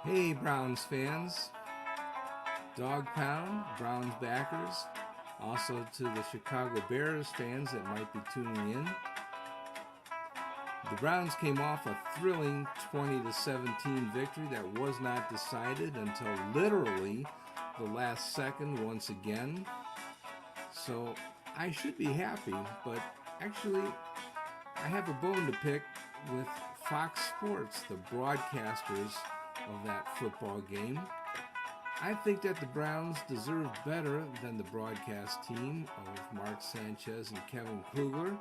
Hey, Browns fans, Dog Pound, Browns backers, also to the Chicago Bears fans that might be tuning in. The Browns came off a thrilling 20-17 victory that was not decided until literally the last second once again. So I should be happy, but actually I have a bone to pick with Fox Sports, the broadcasters of that football game. I think that the Browns deserve better than the broadcast team of Mark Sanchez and Kevin Kugler.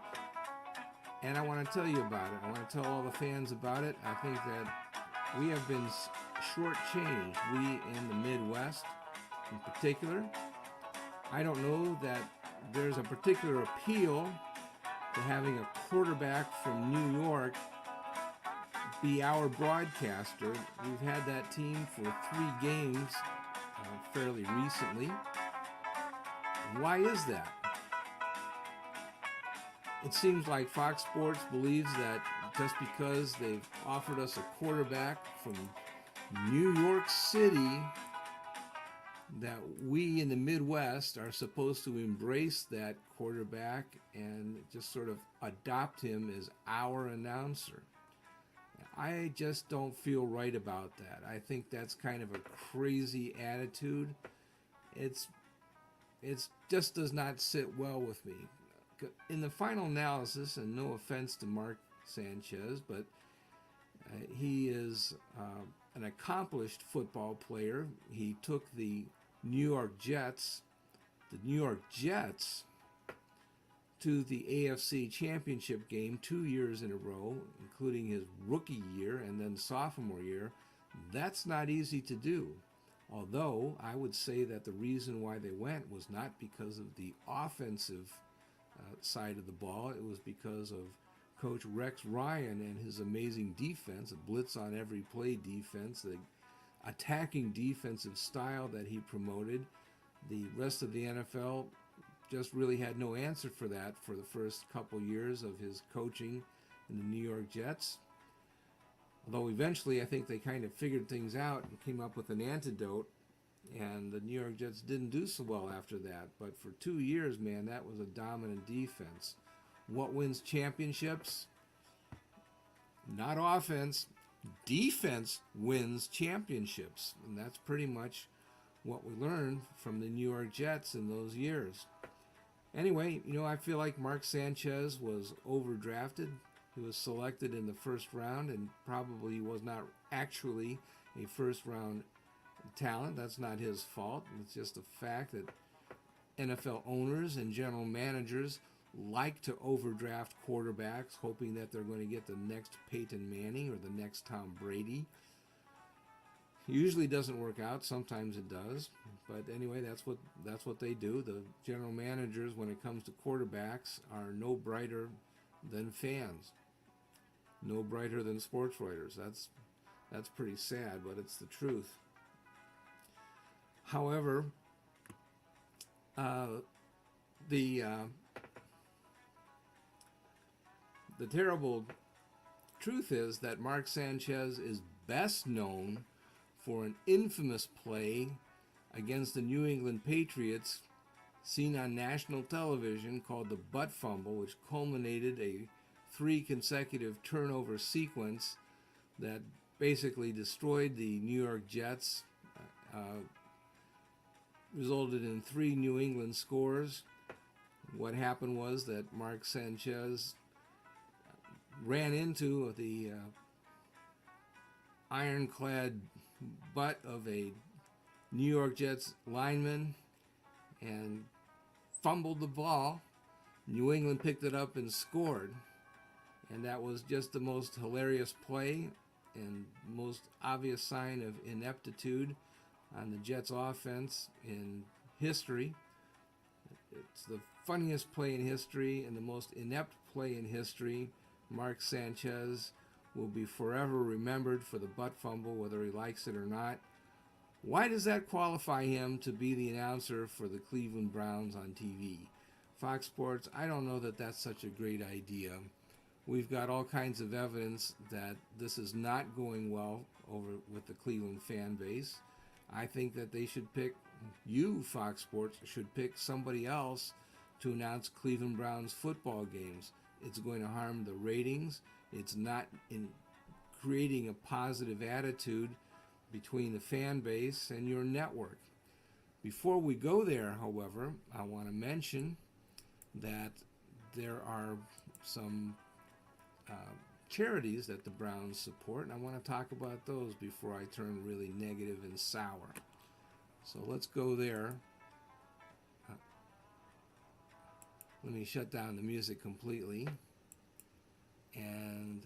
And I want to tell you about it. I want to tell all the fans about it. I think that we have been shortchanged, we in the Midwest in particular. I don't know that there's a particular appeal to having a quarterback from New York be our broadcaster. We've had that team for 3 games fairly recently. Why is that? It seems like Fox Sports believes that just because they've offered us a quarterback from New York City, that we in the Midwest are supposed to embrace that quarterback and just sort of adopt him as our announcer. I just don't feel right about that. I think that's kind of a crazy attitude. It's just does not sit well with me. In the final analysis, and no offense to Mark Sanchez, but he is an accomplished football player. He took the New York Jets to the AFC Championship game 2 years in a row, including his rookie year and then sophomore year. That's not easy to do. Although I would say that the reason why they went was not because of the offensive side of the ball. It was because of Coach Rex Ryan and his amazing defense, a blitz on every play defense, the attacking defensive style that he promoted. The rest of the NFL just really had no answer for that for the first couple years of his coaching in the New York Jets. Although eventually I think they kind of figured things out and came up with an antidote, and the New York Jets didn't do so well after that. But for 2 years, man, that was a dominant defense. What wins championships? Not offense. Defense wins championships. And that's pretty much what we learned from the New York Jets in those years. Anyway, I feel like Mark Sanchez was overdrafted. He was selected in the first round and probably was not actually a first round talent. That's not his fault. It's just a fact that NFL owners and general managers like to overdraft quarterbacks, hoping that they're going to get the next Peyton Manning or the next Tom Brady. Usually doesn't work out. Sometimes it does. But anyway, that's what they do. The general managers, when it comes to quarterbacks, are no brighter than fans. No brighter than sports writers. That's pretty sad, but it's the truth. However, the terrible truth is that Mark Sanchez is best known for an infamous play against the New England Patriots seen on national television called the butt fumble, which culminated a 3 consecutive turnover sequence that basically destroyed the New York Jets, resulted in 3 New England scores. What happened was that Mark Sanchez ran into the ironclad butt of a New York Jets lineman and fumbled the ball. New England picked it up and scored. And that was just the most hilarious play and most obvious sign of ineptitude on the Jets offense in history. It's the funniest play in history and the most inept play in history. Mark Sanchez will be forever remembered for the butt fumble, whether he likes it or not. Why does that qualify him to be the announcer for the Cleveland Browns on TV? Fox Sports, I don't know that that's such a great idea. we've got all kinds of evidence that this is not going well over with the Cleveland fan base. I think that they should pick, you, Fox Sports, should pick somebody else to announce Cleveland Browns football games. It's going to harm the ratings. It's not in creating a positive attitude between the fan base and your network. Before we go there, however, I want to mention that there are some charities that the Browns support, and I want to talk about those before I turn really negative and sour. So let's go there. Let me shut down the music completely, and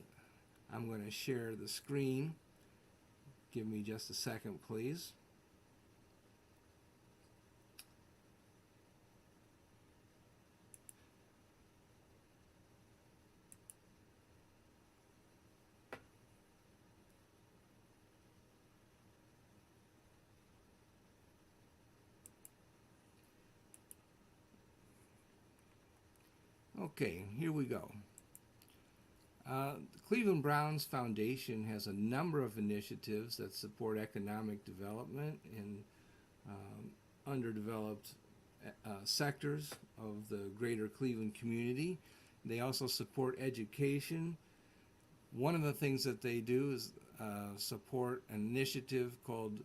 I'm going to share the screen. Give me just a second, please. Okay, here we go. The Cleveland Browns Foundation has a number of initiatives that support economic development in underdeveloped sectors of the greater Cleveland community. They also support education. One of the things that they do is support an initiative called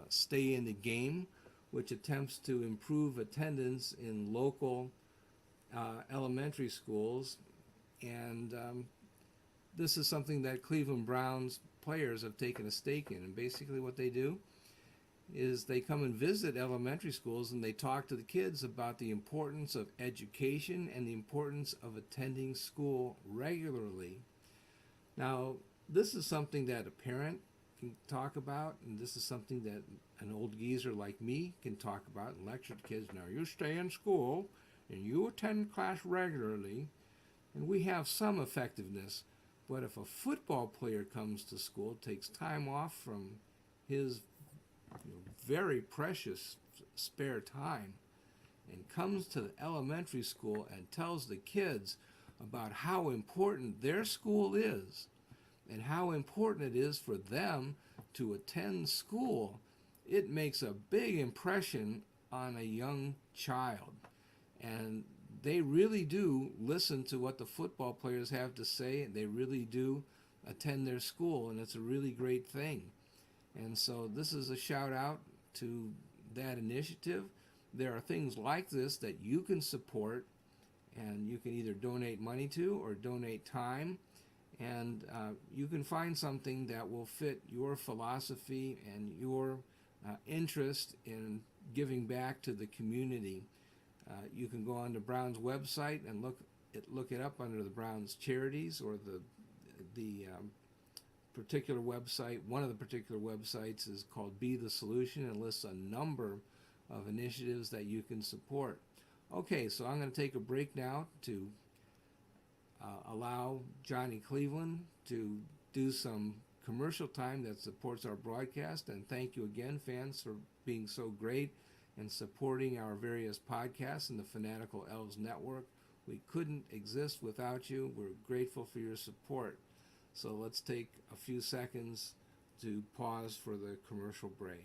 Stay in the Game, which attempts to improve attendance in local elementary schools, and this is something that Cleveland Browns players have taken a stake in. And basically what they do is they come and visit elementary schools and they talk to the kids about the importance of education and the importance of attending school regularly. Now, this is something that a parent can talk about, and this is something that an old geezer like me can talk about and lecture the kids. Now, you stay in school and you attend class regularly, and we have some effectiveness. But if a football player comes to school, takes time off from his very precious spare time, and comes to the elementary school and tells the kids about how important their school is and how important it is for them to attend school, it makes a big impression on a young child. And they really do listen to what the football players have to say, and they really do attend their school, and it's a really great thing. And so this is a shout out to that initiative. There are things like this that you can support, and you can either donate money to or donate time, and you can find something that will fit your philosophy and your interest in giving back to the community. You can go on the Browns website and look it up under the Browns charities, or the particular website. One of the particular websites is called Be the Solution, and lists a number of initiatives that you can support. Okay, so I'm going to take a break now to allow Johnny Cleveland to do some commercial time that supports our broadcast. And thank you again, fans, for being so great and supporting our various podcasts in the Fanatical Elves Network. We couldn't exist without you. We're grateful for your support. So let's take a few seconds to pause for the commercial break.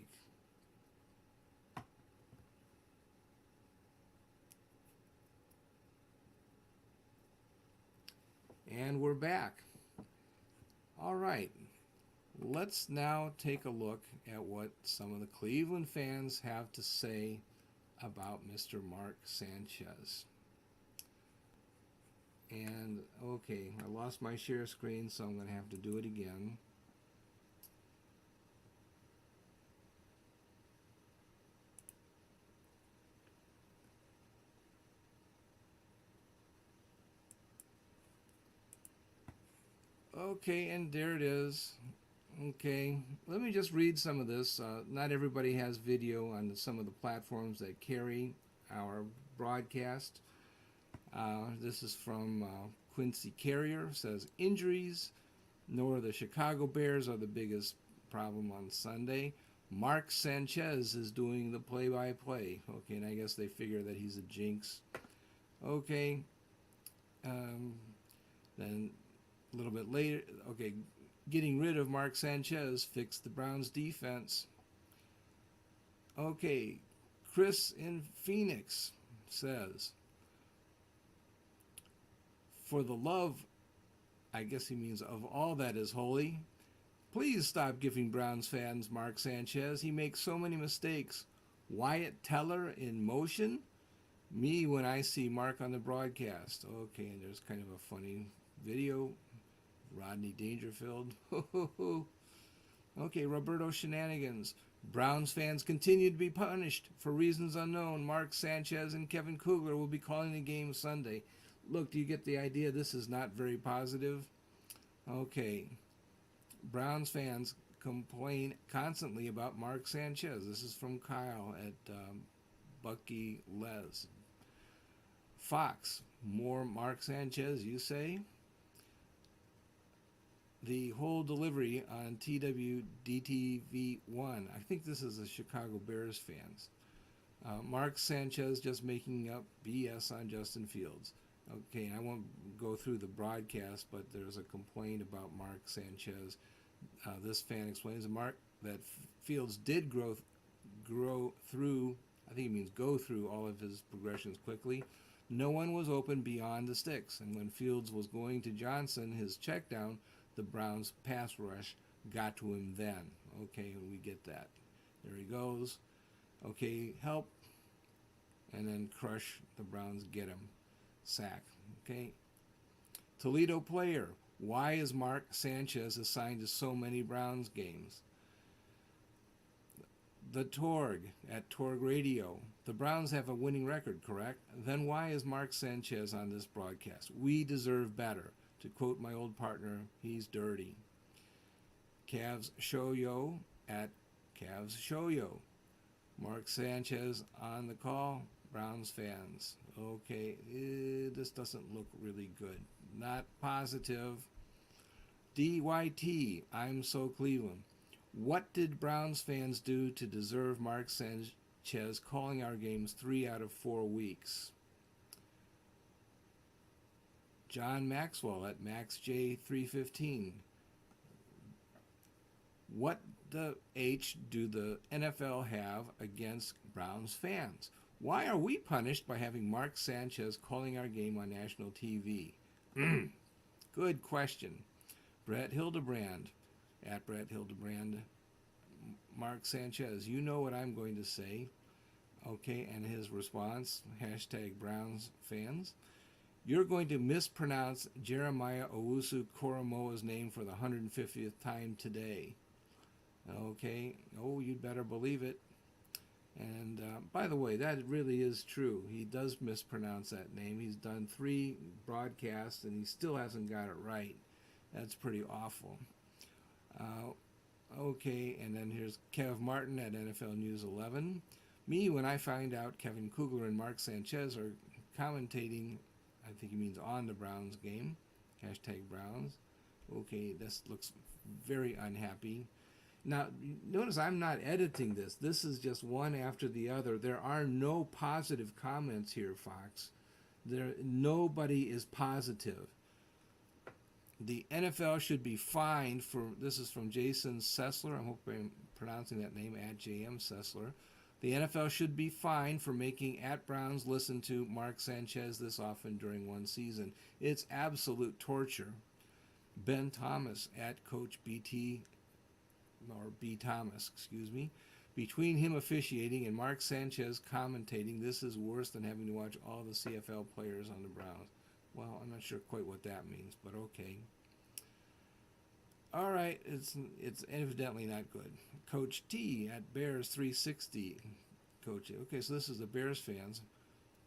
And we're back. All right. Let's now take a look at what some of the Cleveland fans have to say about Mr. Mark Sanchez. And, okay, I lost my share screen, so I'm going to have to do it again. Okay, and there it is. Okay, let me just read some of this. Not everybody has video on some of the platforms that carry our broadcast. This is from Quincy Carrier. Says, injuries nor the Chicago Bears are the biggest problem on Sunday. Mark Sanchez is doing the play-by-play. Okay, and I guess they figure that he's a jinx. Okay. Then a little bit later, okay, getting rid of Mark Sanchez fixed the Browns defense. Okay, Chris in Phoenix says, for the love, I guess he means of all that is holy, please stop giving Browns fans Mark Sanchez. He makes so many mistakes. Wyatt Teller in motion? Me when I see Mark on the broadcast. Okay, and there's kind of a funny video. Rodney Dangerfield. Okay, Roberto Shenanigans. Browns fans continue to be punished for reasons unknown. Mark Sanchez and Kevin Kugler will be calling the game Sunday. Look, do you get the idea? This is not very positive. Okay. Browns fans complain constantly about Mark Sanchez. This is from Kyle at Bucky Les. Fox, more Mark Sanchez, you say? The whole delivery on TWDTV1. I think this is the Chicago Bears fans. Mark Sanchez just making up BS on Justin Fields. Okay, I won't go through the broadcast, but there's a complaint about Mark Sanchez. This fan explains that Fields did grow through, I think it means go through all of his progressions quickly. No one was open beyond the sticks, and when Fields was going to Johnson, his check down, the Browns pass rush got to him then. Okay, we get that. There he goes. Okay, help. And then crush, the Browns get him. Sack. Okay. Toledo player. Why is Mark Sanchez assigned to so many Browns games? The Torg at Torg Radio. The Browns have a winning record, correct? Then why is Mark Sanchez on this broadcast? We deserve better. To quote my old partner, he's dirty. Cavs Show-Yo at Cavs Show-Yo. Mark Sanchez on the call. Browns fans. Okay, this doesn't look really good. Not positive. DYT, I'm so Cleveland. What did Browns fans do to deserve Mark Sanchez calling our games 3 out of 4 weeks? John Maxwell at MaxJ315. What the H do the NFL have against Browns fans? Why are we punished by having Mark Sanchez calling our game on national TV? Good question. Brett Hildebrand at Brett Hildebrand. Mark Sanchez, you know what I'm going to say. Okay, and his response, hashtag Browns fans. You're going to mispronounce Jeremiah Owusu-Koramoah's name for the 150th time today. Okay, oh, you'd better believe it. And by the way, that really is true. He does mispronounce that name. He's done 3 broadcasts and he still hasn't got it right. That's pretty awful. Okay, and then here's Kev Martin at NFL News 11. Me, when I find out Kevin Kugler and Mark Sanchez are commentating, I think he means on the Browns game, hashtag Browns. Okay, this looks very unhappy. Now, notice I'm not editing this. This is just one after the other. There are no positive comments here, Fox. Nobody is positive. The NFL should be fined for, this is from Jason Sessler, I hope I'm pronouncing that name, at JM Sessler. The NFL should be fined for making at Browns listen to Mark Sanchez this often during one season. It's absolute torture. Ben Thomas at Coach BT, or B. Thomas, excuse me. Between him officiating and Mark Sanchez commentating, this is worse than having to watch all the CFL players on the Browns. Well, I'm not sure quite what that means, but okay. All right, it's evidently not good. Coach T at Bears 360. Coach, okay, so this is the Bears fans.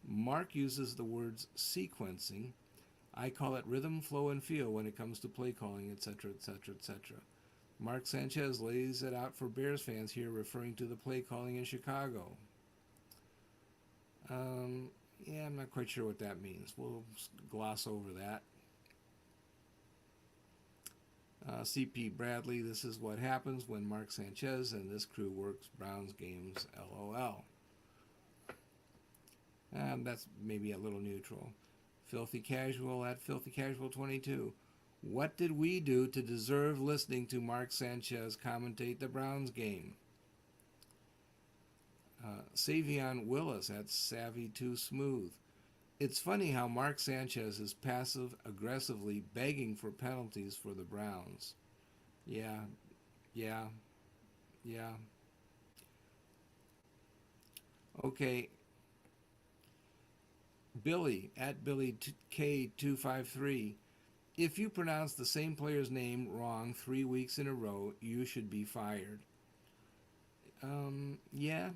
Mark uses the words sequencing. I call it rhythm, flow, and feel when it comes to play calling, etc., etc., etc. Mark Sanchez lays it out for Bears fans here, referring to the play calling in Chicago. Yeah, I'm not quite sure what that means. We'll gloss over that. CP Bradley, this is what happens when Mark Sanchez and this crew works Browns games, LOL. That's maybe a little neutral. Filthy Casual at Filthy Casual 22. What did we do to deserve listening to Mark Sanchez commentate the Browns game? Savion Willis at Savvy Too Smooth. It's funny how Mark Sanchez is passive-aggressively begging for penalties for the Browns. Yeah, yeah, yeah. Okay, Billy at Billy K253. If you pronounce the same player's name wrong 3 weeks in a row, you should be fired. Yeah,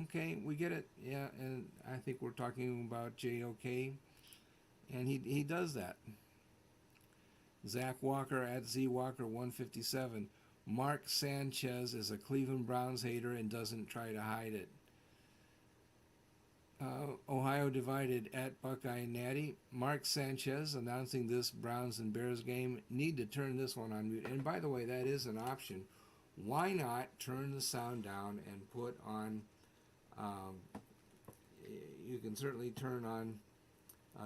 okay, we get it. Yeah, and I think we're talking about JOK, and he does that. Zach Walker at ZWalker157. Mark Sanchez is a Cleveland Browns hater and doesn't try to hide it. Ohio Divided at Buckeye Natty. Mark Sanchez announcing this Browns and Bears game. Need to turn this one on mute. And by the way, that is an option. Why not turn the sound down and put on, you can certainly turn on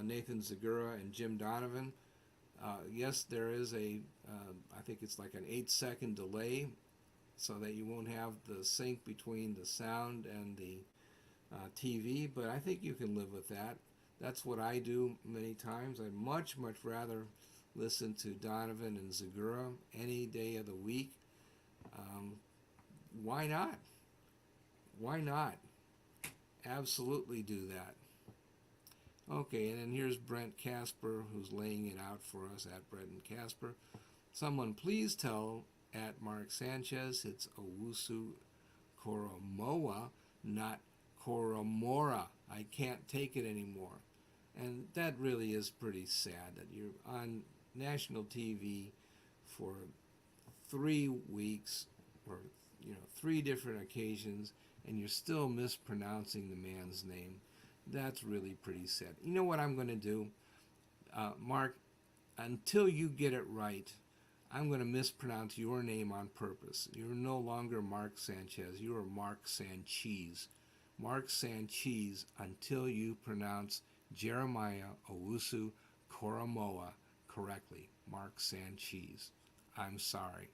Nathan Segura and Jim Donovan. Yes, there is I think it's like an 8-second delay so that you won't have the sync between the sound and the TV, but I think you can live with that. That's what I do many times. I'd much rather listen to Donovan and Segura any day of the week. Why not? Why not? Absolutely do that. Okay, and then here's Brent Casper, who's laying it out for us at Brent and Casper. Someone please tell at Mark Sanchez it's Owusu Koromoa, not Koromora. I can't take it anymore. And that really is pretty sad that you're on national TV for 3 weeks or 3 different occasions and you're still mispronouncing the man's name. That's really pretty sad. You know what I'm going to do? Mark, until you get it right, I'm going to mispronounce your name on purpose. You're no longer Mark Sanchez. You are Mark Sanchez. Mark Sanchez until you pronounce Jeremiah Owusu Koromoa correctly. Mark Sanchez. I'm sorry.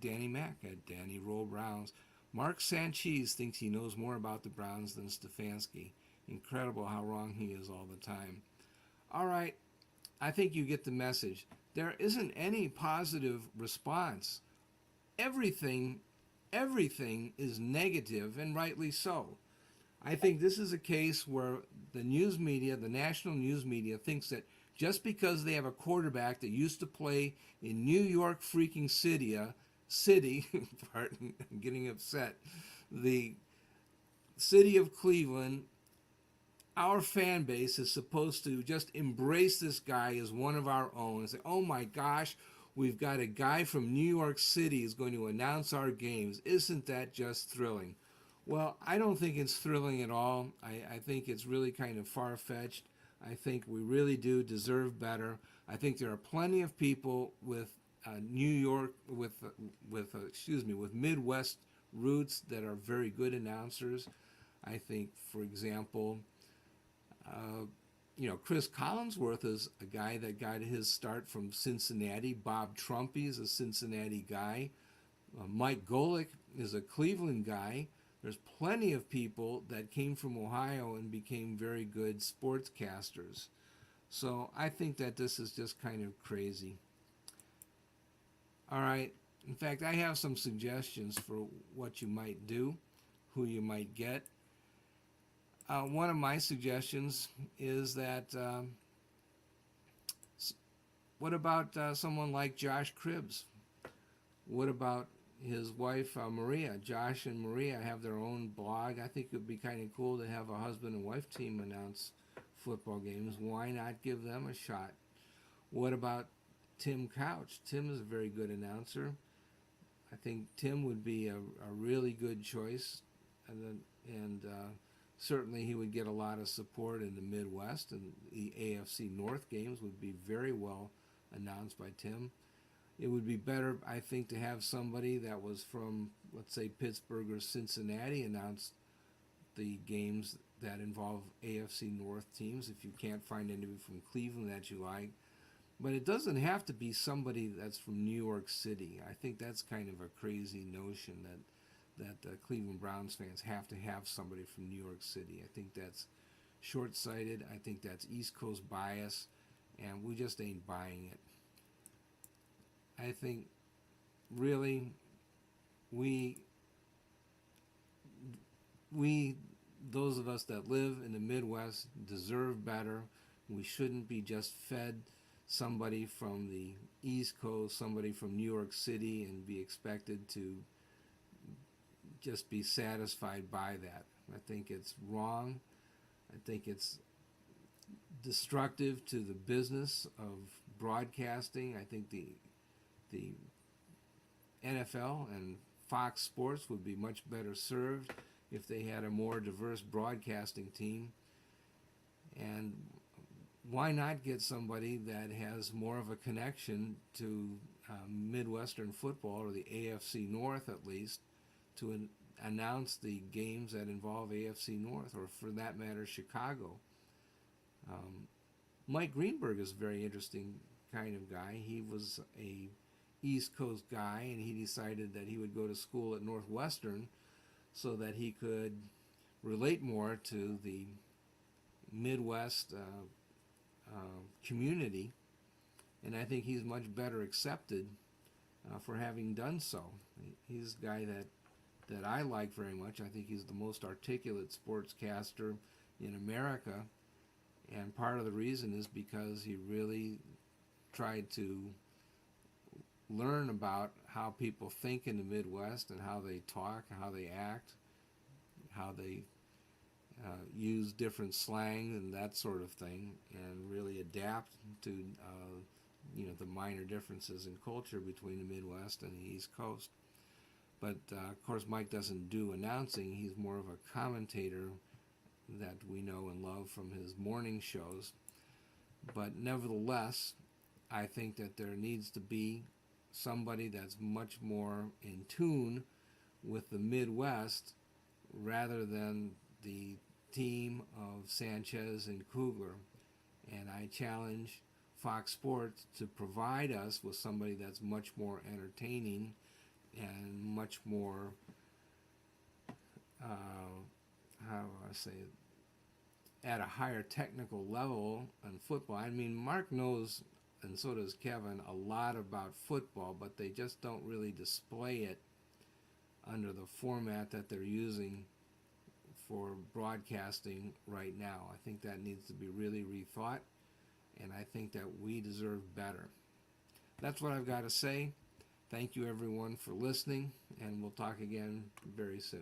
Danny Mack at Danny Roll Browns. Mark Sanchez thinks he knows more about the Browns than Stefanski. Incredible how wrong he is all the time. All right, I think you get the message. There isn't any positive response. Everything is negative, and rightly so. I think this is a case where the news media, the national news media, thinks that just because they have a quarterback that used to play in New York freaking city, pardon, I'm getting upset, the city of Cleveland, our fan base is supposed to just embrace this guy as one of our own and say, oh my gosh, we've got a guy from New York City who's going to announce our games. Isn't that just thrilling? Well, I don't think it's thrilling at all. I think it's really kind of far-fetched. I think we really do deserve better. I think there are plenty of people with New York, with Midwest roots that are very good announcers. I think, for example, Chris Collinsworth is a guy that got his start from Cincinnati. Bob Trumpy is a Cincinnati guy. Mike Golick is a Cleveland guy. There's plenty of people that came from Ohio and became very good sportscasters. So I think that this is just kind of crazy. All right. In fact, I have some suggestions for what you might do, who you might get. One of my suggestions is that what about someone like Josh Cribbs? What about his wife, Maria? Josh and Maria have their own blog. I think it would be kind of cool to have a husband and wife team announce football games. Why not give them a shot? What about Tim Couch? Tim is a very good announcer. I think Tim would be a really good choice, and certainly he would get a lot of support in the Midwest, and the AFC North games would be very well announced by Tim. It would be better, I think, to have somebody that was from, let's say, Pittsburgh or Cincinnati announce the games that involve AFC North teams if you can't find anybody from Cleveland that you like. But it doesn't have to be somebody that's from New York City. I think that's kind of a crazy notion that Cleveland Browns fans have to have somebody from New York City. I think that's short-sighted. I think that's East Coast bias, and we just ain't buying it. I think really we we those of us that live in the Midwest deserve better. We shouldn't be just fed somebody from the East Coast, somebody from New York City, and be expected to just be satisfied by that. I think it's wrong. I think it's destructive to the business of broadcasting. I think the NFL and Fox Sports would be much better served if they had a more diverse broadcasting team. And why not get somebody that has more of a connection to Midwestern football, or the AFC North at least, to announce the games that involve AFC North, or for that matter, Chicago. Mike Greenberg is a very interesting kind of guy. He was a East Coast guy, and he decided that he would go to school at Northwestern so that he could relate more to the Midwest community, and I think he's much better accepted for having done so. He's a guy that I like very much. I think he's the most articulate sportscaster in America, and part of the reason is because he really tried to learn about how people think in the Midwest and how they talk, how they act, how they use different slang and that sort of thing, and really adapt to the minor differences in culture between the Midwest and the East Coast. But of course, Mike doesn't do announcing. He's more of a commentator that we know and love from his morning shows. But nevertheless, I think that there needs to be somebody that's much more in tune with the Midwest rather than the team of Sanchez and Kugler. And I challenge Fox Sports to provide us with somebody that's much more entertaining and much more, how do I say it, at a higher technical level in football. I mean, Mark knows, and so does Kevin, a lot about football, but they just don't really display it under the format that they're using for broadcasting right now. I think that needs to be really rethought, and I think that we deserve better. That's what I've got to say. Thank you, everyone, for listening, and we'll talk again very soon.